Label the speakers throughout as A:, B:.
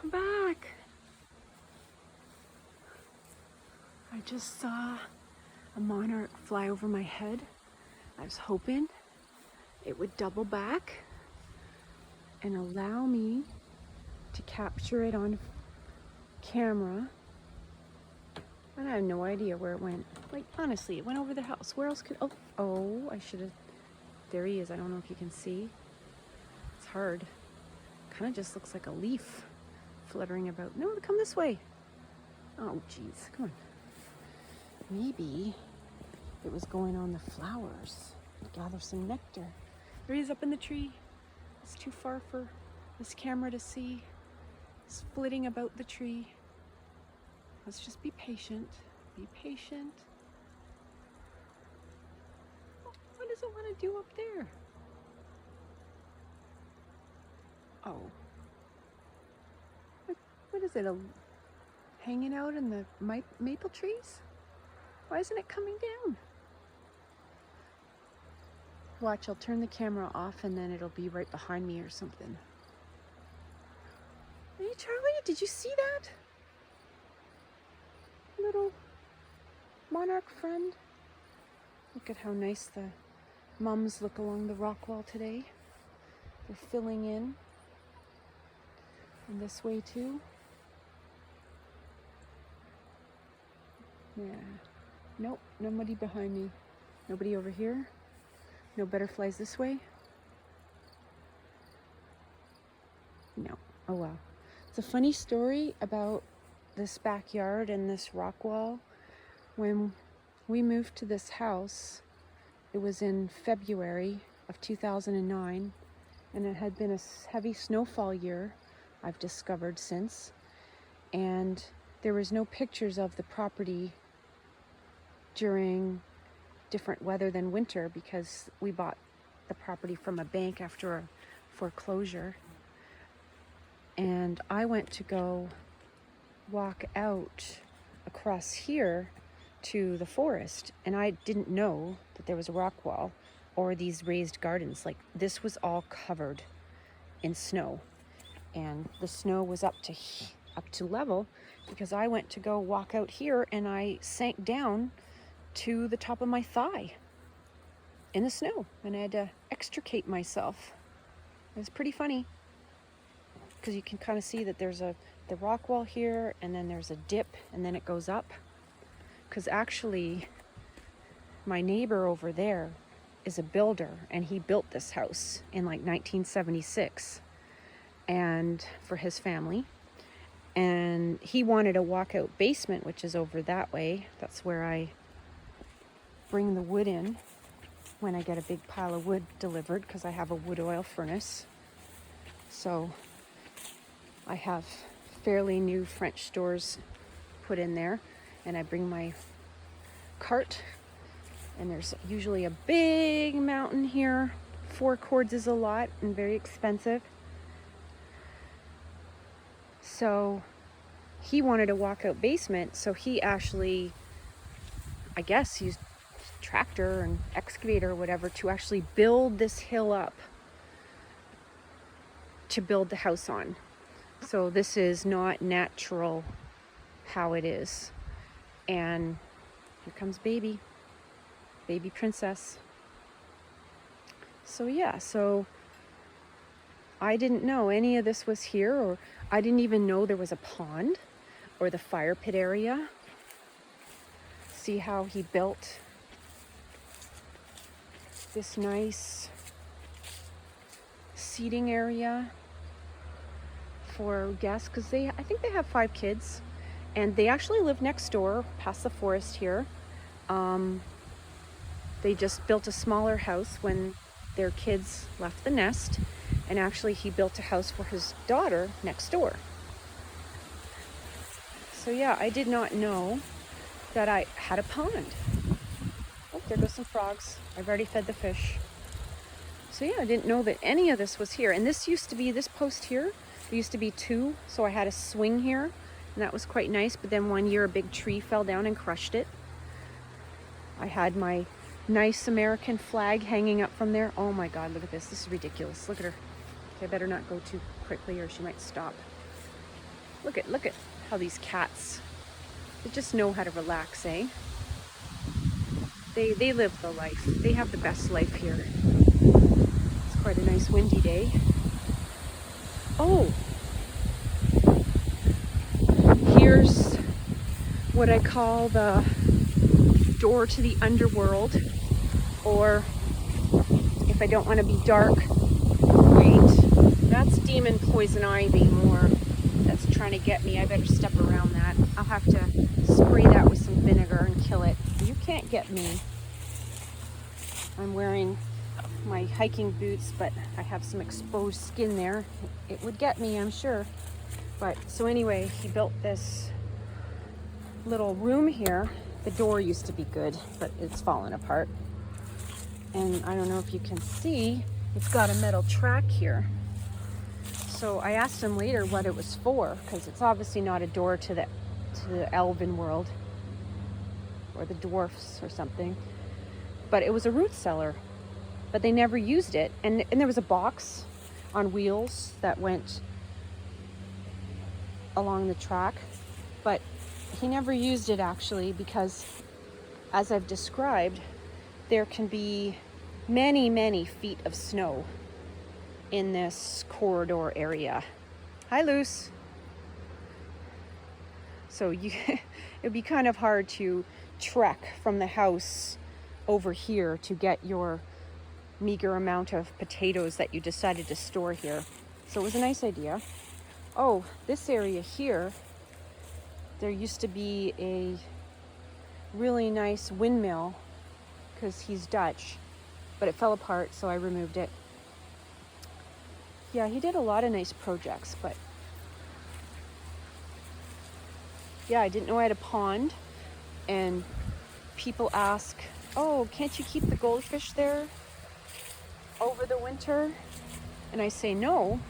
A: I'm back. I just saw a monarch fly over my head. I was hoping it would double back and allow me to capture it on camera. And I have no idea where it went. Like, honestly, it went over the house. Where else could, oh, I should have, there he is. I don't know if you can see. It's hard. Kind of just looks like a leaf fluttering about. No, come this way. Oh, geez, come on. Maybe it was going on the flowers to gather some nectar. There he is up in the tree. It's too far for this camera to see. It's flitting about the tree. Let's just be patient. Be patient. What does it want to do up there? Oh. What is it? Hanging out in the maple trees? Why isn't it coming down? Watch, I'll turn the camera off and then it'll be right behind me or something. Hey, Charlie, did you see that? Little monarch friend. Look at how nice the mums look along the rock wall today. They're filling in. And this way too. Yeah. Nope, nobody behind me. Nobody over here. No butterflies this way. No. Oh wow. It's a funny story about this backyard and this rock wall. When we moved to this house, it was in February of 2009, and it had been a heavy snowfall year, I've discovered since, and there was no pictures of the property during different weather than winter because we bought the property from a bank after a foreclosure. And I went to go walk out across here to the forest, and I didn't know that there was a rock wall or these raised gardens. Like, this was all covered in snow, and the snow was up to level because I went to go walk out here and I sank down to the top of my thigh in the snow, and I had to extricate myself. It was pretty funny because you can kind of see that there's the rock wall here, and then there's a dip, and then it goes up. Because actually my neighbor over there is a builder, and he built this house in like 1976 and for his family, and he wanted a walkout basement, which is over that way. That's where I bring the wood in when I get a big pile of wood delivered, because I have a wood oil furnace. So I have fairly new French doors put in there, and I bring my cart, and there's usually a big mountain here. 4 cords is a lot and very expensive. So he wanted a walkout basement, so he actually, I guess, used tractor and excavator or whatever to actually build this hill up to build the house on. So this is not natural how it is. And here comes baby princess. So yeah, so I didn't know any of this was here, or I didn't even know there was a pond or the fire pit area. See how he built this nice seating area for guests, because I think they have 5 kids, and they actually live next door past the forest here. They just built a smaller house when their kids left the nest, and actually he built a house for his daughter next door. So yeah, I did not know that I had a pond. Oh, there goes some frogs. I've already fed the fish. So yeah, I didn't know that any of this was here. And this used to be, this post here, there used to be 2, so I had a swing here, and that was quite nice. But then one year a big tree fell down and crushed it. I had my nice American flag hanging up from there. Oh my God, look at this. This is ridiculous. Look at her. Okay, I better not go too quickly or she might stop. Look at how these cats, they just know how to relax, eh? They live the life. They have the best life here. It's quite a nice windy day. Oh, here's what I call the door to the underworld, or if I don't want to be dark, wait, that's demon poison ivy more. That's trying to get me. I better step around that. I'll have to spray that with some vinegar and kill it. You can't get me. I'm wearing my hiking boots, but I have some exposed skin there. It would get me, I'm sure. But so anyway, he built this little room here. The door used to be good, but it's fallen apart. And I don't know if you can see, it's got a metal track here. So I asked him later what it was for, because it's obviously not a door to the elven world or the dwarfs or something. But it was a root cellar, but they never used it. And there was a box on wheels that went along the track, but he never used it actually, because as I've described, there can be many, many feet of snow in this corridor area. Hi, Luce. So it'd be kind of hard to trek from the house over here to get your meager amount of potatoes that you decided to store here. So it was a nice idea. Oh, this area here, there used to be a really nice windmill, because he's Dutch, but it fell apart, so I removed it. Yeah, he did a lot of nice projects, but yeah, I didn't know I had a pond. And people ask, oh, can't you keep the goldfish there over the winter? And I say no,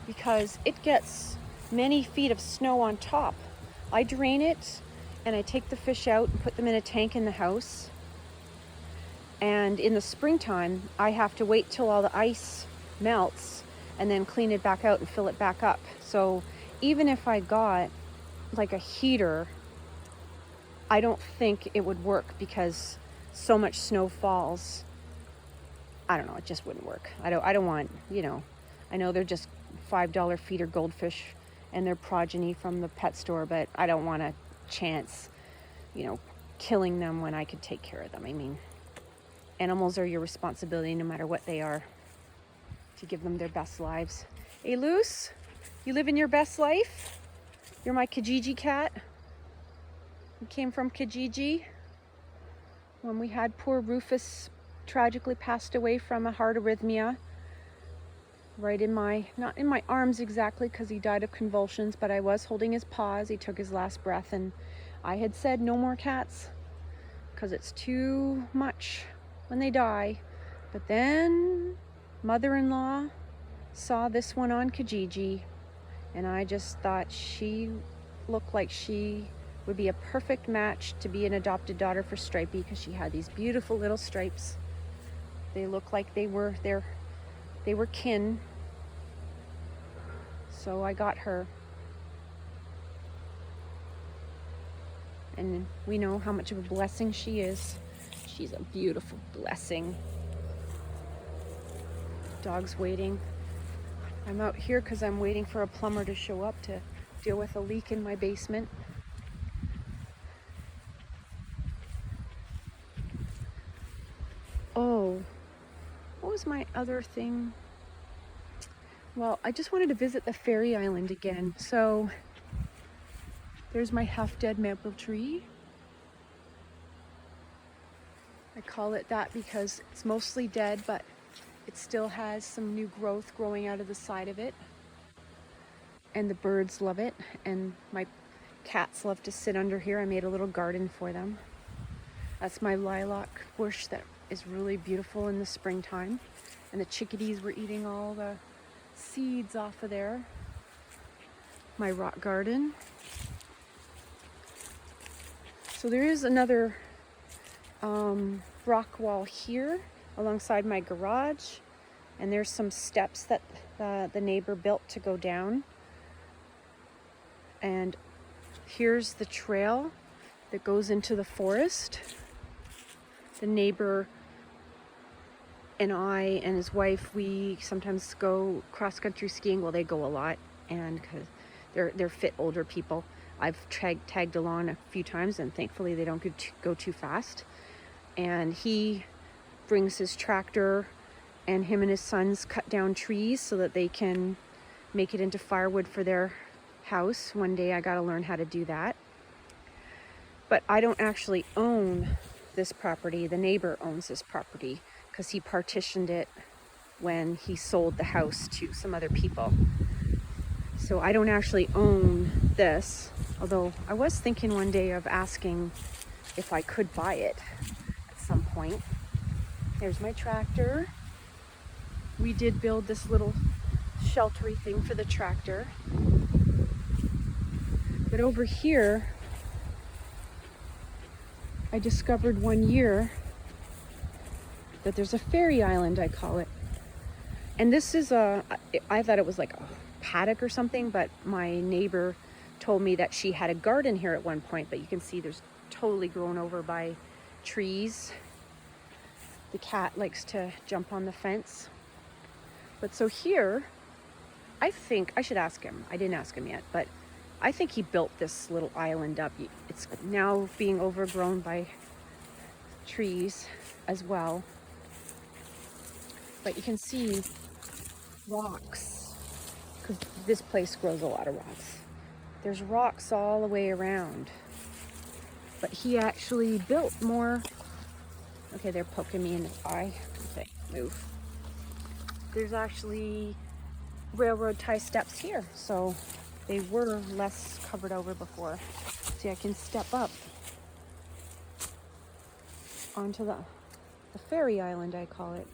A: because it gets many feet of snow on top. I drain it and I take the fish out and put them in a tank in the house. And in the springtime, I have to wait till all the ice melts and then clean it back out and fill it back up. So even if I got like a heater, I don't think it would work, because so much snow falls. I don't know, it just wouldn't work. I don't want, I know they're just $5 feeder goldfish and their progeny from the pet store, but I don't want a chance, killing them when I could take care of them. I mean, animals are your responsibility no matter what they are, to give them their best lives. Hey, Luce, you living your best life? You're my Kijiji cat. You came from Kijiji when we had poor Rufus tragically passed away from a heart arrhythmia. Right in not in my arms exactly, because he died of convulsions, but I was holding his paw as he took his last breath. And I had said no more cats, because it's too much when they die. But then mother-in-law saw this one on Kijiji, and I just thought she looked like she would be a perfect match to be an adopted daughter for Stripey, because she had these beautiful little stripes. They look like they were kin. So I got her. And we know how much of a blessing she is. She's a beautiful blessing. Dog's waiting. I'm out here because I'm waiting for a plumber to show up to deal with a leak in my basement. Oh, what was my other thing? Well, I just wanted to visit the fairy island again. So there's my half-dead maple tree. I call it that because it's mostly dead, but it still has some new growth growing out of the side of it. And the birds love it, and my cats love to sit under here. I made a little garden for them. That's my lilac bush that is really beautiful in the springtime. And the chickadees were eating all the seeds off of there. My rock garden. So there is another rock wall here alongside my garage, and there's some steps that the neighbor built to go down. And here's the trail that goes into the forest. The neighbor and I and his wife, we sometimes go cross-country skiing. Well, they go a lot, and because they're fit older people. I've tagged along a few times, and thankfully they don't go too fast. And he brings his tractor, and him and his sons cut down trees so that they can make it into firewood for their house. One day I got to learn how to do that. But I don't actually own this property. The neighbor owns this property because he partitioned it when he sold the house to some other people. So I don't actually own this, although I was thinking one day of asking if I could buy it at some point. There's my tractor. We did build this little sheltery thing for the tractor. But over here, I discovered one year that there's a fairy island, I call it. And this is I thought it was like a paddock or something, but my neighbor told me that she had a garden here at one point, but you can see there's totally grown over by trees. The cat likes to jump on the fence. But so here, I think, I should ask him. I didn't ask him yet, but I think he built this little island up. It's now being overgrown by trees as well. But you can see rocks, because this place grows a lot of rocks. There's rocks all the way around. But he actually built more. Okay, they're poking me in the eye. Okay, move. There's actually railroad tie steps here, so they were less covered over before. See, I can step up onto the fairy island, I call it.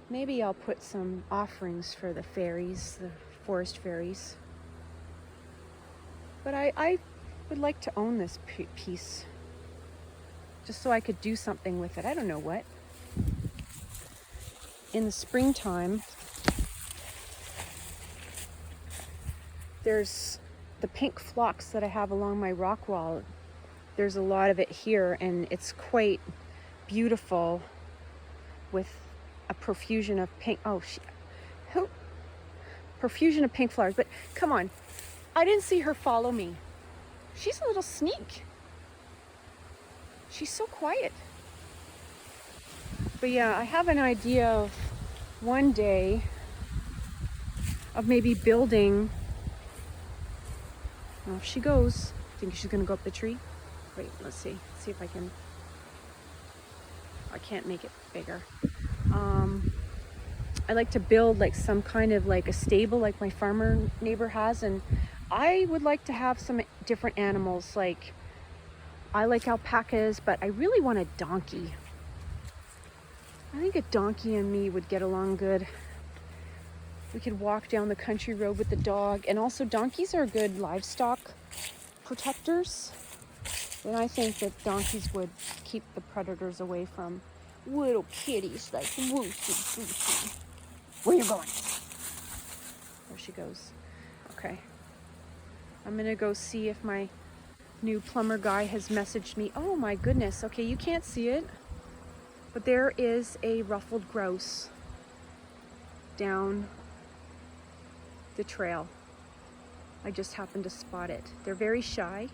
A: Maybe I'll put some offerings for the fairies, the forest fairies. But I would like to own this piece, just so I could do something with it. I don't know what. In the springtime, there's the pink phlox that I have along my rock wall. There's a lot of it here, and it's quite beautiful with a profusion of pink. Profusion of pink flowers. But come on, I didn't see her follow me. She's a little sneak. She's so quiet. But yeah, I have an idea of one day of maybe building. Off she goes. Think she's gonna go up the tree? Wait, let's see. See if I can. I can't make it bigger. I like to build like some kind of like a stable like my farmer neighbor has, and I would like to have some different animals. Like, I like alpacas, but I really want a donkey. I think a donkey and me would get along good. We could walk down the country road with the dog, and also donkeys are good livestock protectors. And I think that donkeys would keep the predators away from little kitties like Lucy. Where you going? There she goes. Okay. I'm gonna go see if my new plumber guy has messaged me. Oh my goodness. Okay, you can't see it, but there is a ruffled grouse down the trail. I just happened to spot it. They're very shy.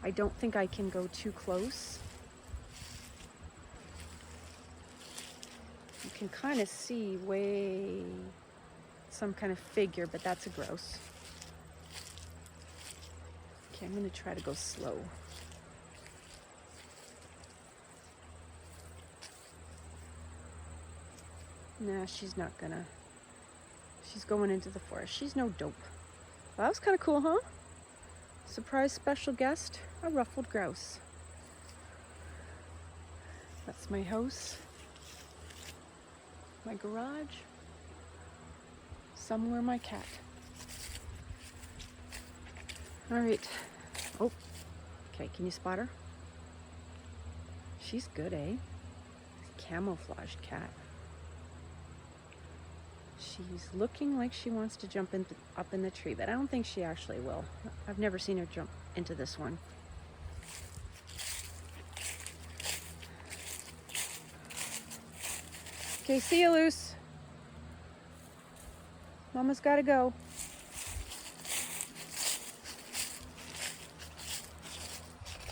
A: I don't think I can go too close. You can kind of see some kind of figure, but that's a grouse. Okay, I'm gonna try to go slow. Nah, she's not gonna. She's going into the forest. She's no dope. Well, that was kind of cool, huh? Surprise special guest, a ruffled grouse. That's my house. My garage. Somewhere my cat. All right. Oh, okay, can you spot her? She's good, eh? Camouflaged cat. She's looking like she wants to jump up in the tree, but I don't think she actually will. I've never seen her jump into this one. Okay, see you, Luce. Mama's gotta go.